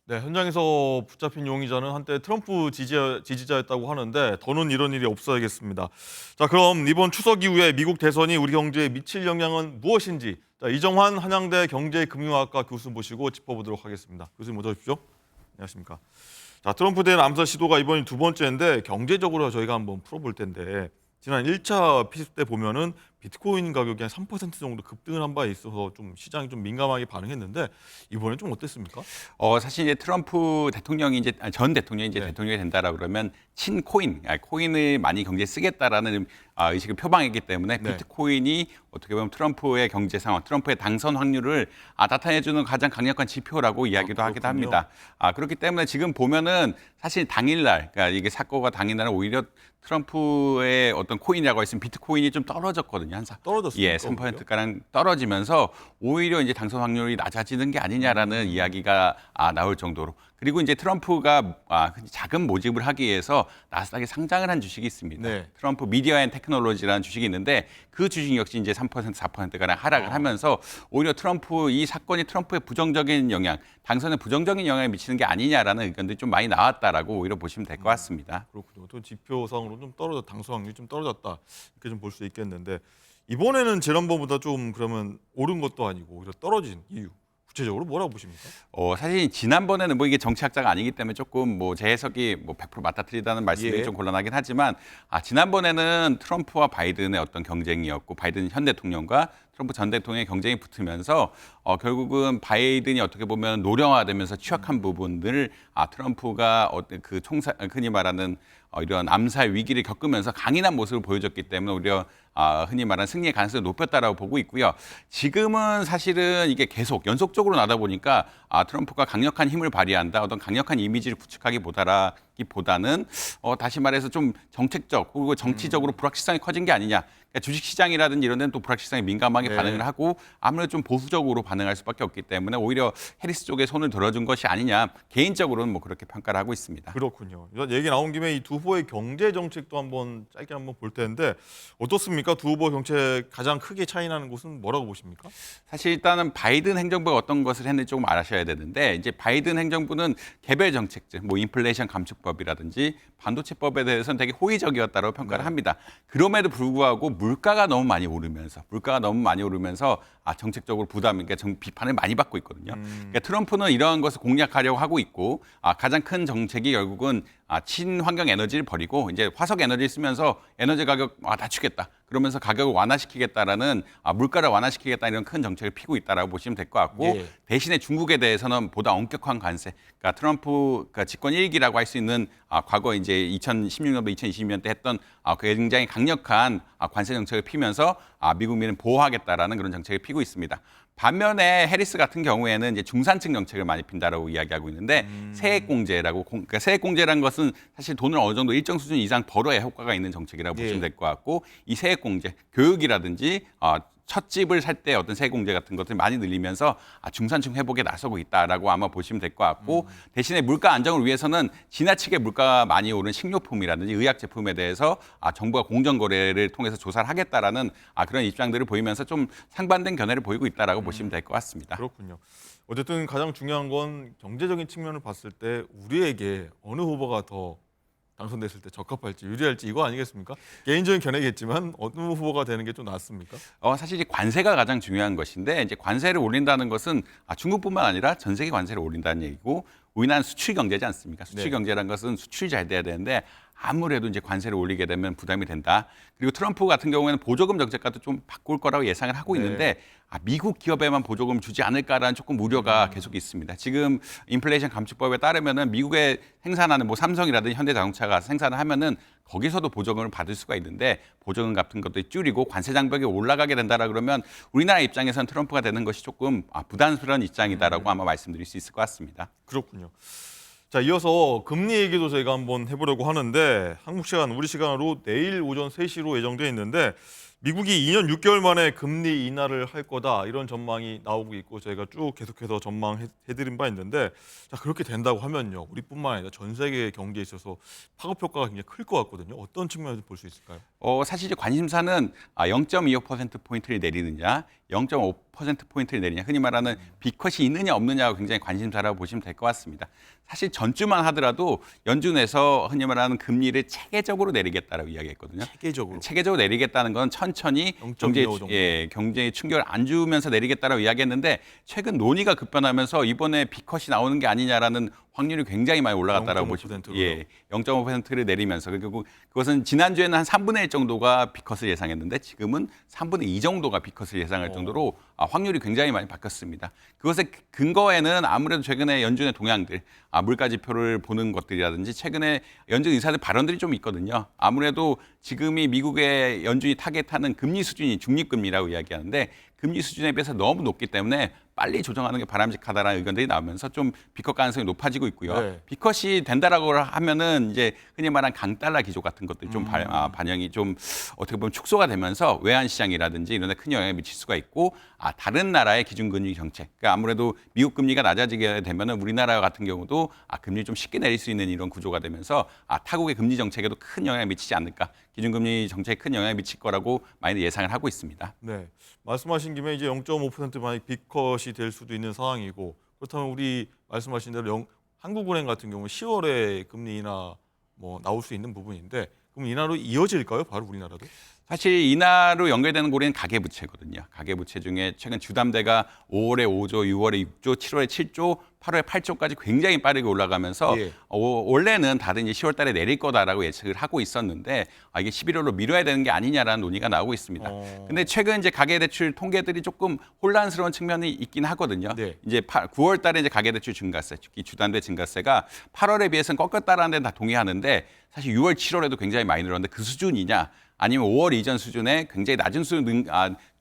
네, 현장에서 붙잡힌 용의자는 한때 트럼프 지지자였다고 하는데 더는 이런 일이 없어야겠습니다. 자, 그럼 이번 추석 이후에 미국 대선이 우리 경제에 미칠 영향은 무엇인지 이정환 한양대 경제금융학과 교수 모시고 짚어보도록 하겠습니다. 교수님 모셔 주십시오. 안녕하십니까. 자, 트럼프 대 암살 시도가 이번이 두 번째인데 경제적으로 저희가 한번 풀어볼 텐데 지난 1차 피습 때 보면은 비트코인 가격이 한 3% 정도 급등을 한 바에 있어서 좀 시장이 좀 민감하게 반응했는데 이번엔 좀 어땠습니까? 사실 이제 트럼프 대통령이 이제 전 대통령이 이제 네. 대통령이 된다라 그러면 친코인, 코인을 많이 경제에 쓰겠다라는 의식을 표방했기 때문에 네. 비트코인이 어떻게 보면 트럼프의 경제 상황, 트럼프의 당선 확률을 나타내주는 가장 강력한 지표라고 이야기도 하기도 그렇군요. 합니다. 그렇기 때문에 지금 보면은 사실 당일날, 그러니까 이게 사건과 당일날은 오히려 트럼프의 어떤 코인이라고 했으면 비트코인이 좀 떨어졌거든요. 떨어졌습니까? 예, 3%가량 떨어지면서 오히려 이제 당선 확률이 낮아지는 게 아니냐라는 이야기가 나올 정도로. 그리고 이제 트럼프가 자금 모집을 하기 위해서 나스닥에 상장을 한 주식이 있습니다. 네. 트럼프 미디어 앤 테크놀로지라는 주식이 있는데 그 주식 역시 이제 3%, 4%가량 하락을 하면서 오히려 이 사건이 트럼프의 부정적인 영향, 당선에 부정적인 영향을 미치는 게 아니냐라는 의견들이 좀 많이 나왔다라고 오히려 보시면 될 것 같습니다. 그렇군요. 또 지표상으로 좀 당수 확률이 좀 떨어졌다 이렇게 좀 볼 수 있겠는데 이번에는 지난번보다 좀 그러면 오른 것도 아니고 오히려 떨어진 이유 구체적으로 뭐라고 보십니까? 사실 지난번에는 뭐 이게 정치학자가 아니기 때문에 조금 뭐 제 해석이 뭐 100% 맞다틀리다는 말씀이 예. 좀 곤란하긴 하지만 지난번에는 트럼프와 바이든의 어떤 경쟁이었고 바이든 현 대통령과 트럼프 전 대통령의 경쟁이 붙으면서 결국은 바이든이 어떻게 보면 노령화되면서 취약한 부분들을 트럼프가 그 흔히 말하는 이런 암살 위기를 겪으면서 강인한 모습을 보여줬기 때문에 오히려 흔히 말하는 승리의 가능성이 높였다라고 보고 있고요. 지금은 사실은 이게 계속 연속적으로 나다 보니까 트럼프가 강력한 힘을 발휘한다, 어떤 강력한 이미지를 구축하기보다는 다시 말해서 좀 정책적 그리고 정치적으로 불확실성이 커진 게 아니냐. 그러니까 주식시장이라든지 이런 데는 또 불확실성에 민감하게 네. 반응을 하고 아무래도 좀 보수적으로 반응할 수밖에 없기 때문에 오히려 해리스 쪽에 손을 들어준 것이 아니냐. 개인적으로는 뭐 그렇게 평가를 하고 있습니다. 그렇군요. 이런 얘기 나온 김에 이 두 후보의 경제 정책도 한번 짧게 한번 볼 텐데 어떻습니까? 두 후보 정책 가장 크게 차이 나는 곳은 뭐라고 보십니까? 사실 일단은 바이든 행정부가 어떤 것을 했는지 조금 알아셔야 되는데 이제 바이든 행정부는 개별 정책들, 뭐 인플레이션 감축법이라든지 반도체법에 대해서는 되게 호의적이었다고 평가를 네. 합니다. 그럼에도 불구하고 물가가 너무 많이 오르면서 정책적으로 그러니까 비판을 많이 받고 있거든요. 그러니까 트럼프는 이러한 것을 공략하려고 하고 있고 가장 큰 정책이 결국은 친환경 에너지를 버리고 이제 화석 에너지를 쓰면서 에너지 가격 낮추겠다. 그러면서 가격을 완화시키겠다라는 물가를 완화시키겠다 이런 큰 정책을 피고 있다라고 보시면 될 것 같고 예. 대신에 중국에 대해서는 보다 엄격한 관세. 그러니까 트럼프가 집권 1기라고 할 수 있는 과거 이제 2016년부터 2020년 때 했던 굉장히 강력한 관세 정책을 피면서 미국민을 보호하겠다라는 그런 정책을 피고 있습니다. 반면에 해리스 같은 경우에는 이제 중산층 정책을 많이 핀다라고 이야기하고 있는데 세액공제라고 그러니까 세액공제라는 것은 사실 돈을 어느 정도 일정 수준 이상 벌어야 효과가 있는 정책이라고 예. 보시면 될 것 같고 이 세액공제 교육이라든지 첫 집을 살 때 어떤 세공제 같은 것들 많이 늘리면서 중산층 회복에 나서고 있다라고 아마 보시면 될 것 같고 대신에 물가 안정을 위해서는 지나치게 물가가 많이 오른 식료품이라든지 의약 제품에 대해서 정부가 공정 거래를 통해서 조사를 하겠다라는 그런 입장들을 보이면서 좀 상반된 견해를 보이고 있다라고 보시면 될 것 같습니다. 그렇군요. 어쨌든 가장 중요한 건 경제적인 측면을 봤을 때 우리에게 어느 후보가 더 당선됐을 때 적합할지 유리할지 이거 아니겠습니까? 개인적인 견해겠지만 어느 후보가 되는 게 좀 낫습니까? 사실 이 관세가 가장 중요한 것인데 이제 관세를 올린다는 것은 중국뿐만 아니라 전 세계 관세를 올린다는 얘기고 우리나라는 수출 경제지 않습니까? 수출 네. 경제라는 것은 수출이 잘 돼야 되는데 아무래도 이제 관세를 올리게 되면 부담이 된다. 그리고 트럼프 같은 경우에는 보조금 정책과도 좀 바꿀 거라고 예상을 하고 네. 있는데 미국 기업에만 보조금을 주지 않을까라는 조금 우려가 계속 있습니다. 지금 인플레이션 감축법에 따르면은 미국에 생산하는 뭐 삼성이라든지 현대자동차가 생산을 하면은 거기서도 보조금을 받을 수가 있는데 보조금 같은 것도 줄이고 관세 장벽이 올라가게 된다라 그러면 우리나라 입장에서는 트럼프가 되는 것이 조금 부담스러운 입장이다라고 아마 말씀드릴 수 있을 것 같습니다. 그렇군요. 자, 이어서 금리 얘기도 저희가 한번 해보려고 하는데 한국 시간, 우리 시간으로 내일 오전 3시로 예정돼 있는데 미국이 2년 6개월 만에 금리 인하를 할 거다 이런 전망이 나오고 있고 저희가 쭉 계속해서 전망해드린 바 있는데 자, 그렇게 된다고 하면요. 우리뿐만 아니라 전 세계 경제에 있어서 파급 효과가 굉장히 클 것 같거든요. 어떤 측면에서 볼 수 있을까요? 사실 이제 관심사는 0.25%포인트를 내리느냐, 퍼센트포인트를 내리냐, 흔히 말하는 B컷이 있느냐 없느냐가 굉장히 관심사라고 보시면 될 것 같습니다. 사실 전주만 하더라도 연준에서 흔히 말하는 금리를 체계적으로 내리겠다라고 이야기했거든요. 체계적으로 내리겠다는 건 천천히 0.25 정도. 경제에 충격을 안 주면서 내리겠다라고 이야기했는데 최근 논의가 급변하면서 이번에 B컷이 나오는 게 아니냐라는 확률이 굉장히 많이 올라갔다라고 보시면 0.5%를 내리면서 결국 그것은 지난주에는 한 3분의 1 정도가 B컷을 예상했는데 지금은 3분의 2 정도가 B컷을 예상할 정도로 확률이 굉장히 많이 바뀌었습니다. 그것의 근거에는 아무래도 최근에 연준의 동향들, 물가 지표를 보는 것들이라든지 최근에 연준 의사들 발언들이 좀 있거든요. 아무래도 지금이 미국의 연준이 타겟하는 금리 수준이 중립금리라고 이야기하는데 금리 수준에 비해서 너무 높기 때문에 빨리 조정하는 게 바람직하다라는 의견들이 나오면서 좀 B컷 가능성이 높아지고 있고요. 네. B컷이 된다라고 하면은 이제 흔히 말하는 강달러 기조 같은 것들이 좀 반영이 좀 어떻게 보면 축소가 되면서 외환 시장이라든지 이런 데 큰 영향을 미칠 수가 있고 다른 나라의 기준금리 정책, 그러니까 아무래도 미국 금리가 낮아지게 되면은 우리나라 같은 경우도 금리 좀 쉽게 내릴 수 있는 이런 구조가 되면서 타국의 금리 정책에도 큰 영향을 미치지 않을까, 기준금리 정책에 큰 영향을 미칠 거라고 많이 예상을 하고 있습니다. 네, 말씀하신 김에 이제 0.5% 만약 B컷이 될 수도 있는 상황이고, 그렇다면 우리 말씀하신 대로 한국은행 같은 경우 10월에 금리 인하 뭐 나올 수 있는 부분인데, 그럼 인하로 이어질까요? 바로 우리나라도? 사실 인하로 연결되는 고리는 가계부채거든요. 가계부채 중에 최근 주담대가 5월에 5조, 6월에 6조, 7월에 7조, 8월에 8조까지 굉장히 빠르게 올라가면서 원래는 다들 이제 10월 달에 내릴 거다라고 예측을 하고 있었는데 이게 11월로 미뤄야 되는 게 아니냐라는 논의가 나오고 있습니다. 근데 최근 이제 가계대출 통계들이 조금 혼란스러운 측면이 있긴 하거든요. 이제 9월 달에 이제 가계대출 증가세, 특히 주담대 증가세가 8월에 비해서는 꺾였다라는 데는 다 동의하는데 사실 6월, 7월에도 굉장히 많이 늘었는데 그 수준이냐, 아니면 5월 이전 수준에 굉장히 낮은 수준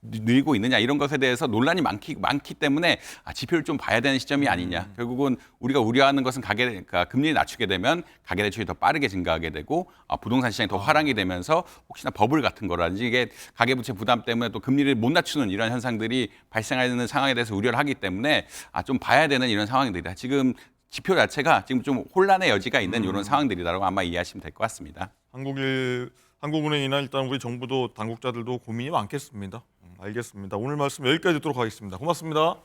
늘고 있느냐, 이런 것에 대해서 논란이 많기 때문에 지표를 좀 봐야 되는 시점이 아니냐. 결국은 우리가 우려하는 것은 그러니까 금리를 낮추게 되면 가계대출이 더 빠르게 증가하게 되고 부동산 시장이 더 화랑이 되면서 혹시나 버블 같은 거라든지 이게 가계부채 부담 때문에 또 금리를 못 낮추는 이런 현상들이 발생하는 상황에 대해서 우려를 하기 때문에 좀 봐야 되는 이런 상황들이다. 지금 지표 자체가 지금 좀 혼란의 여지가 있는 이런 상황들이라고 아마 이해하시면 될 것 같습니다. 한국은행이나 일단 우리 정부도 당국자들도 고민이 많겠습니다. 알겠습니다. 오늘 말씀 여기까지 듣도록 하겠습니다. 고맙습니다.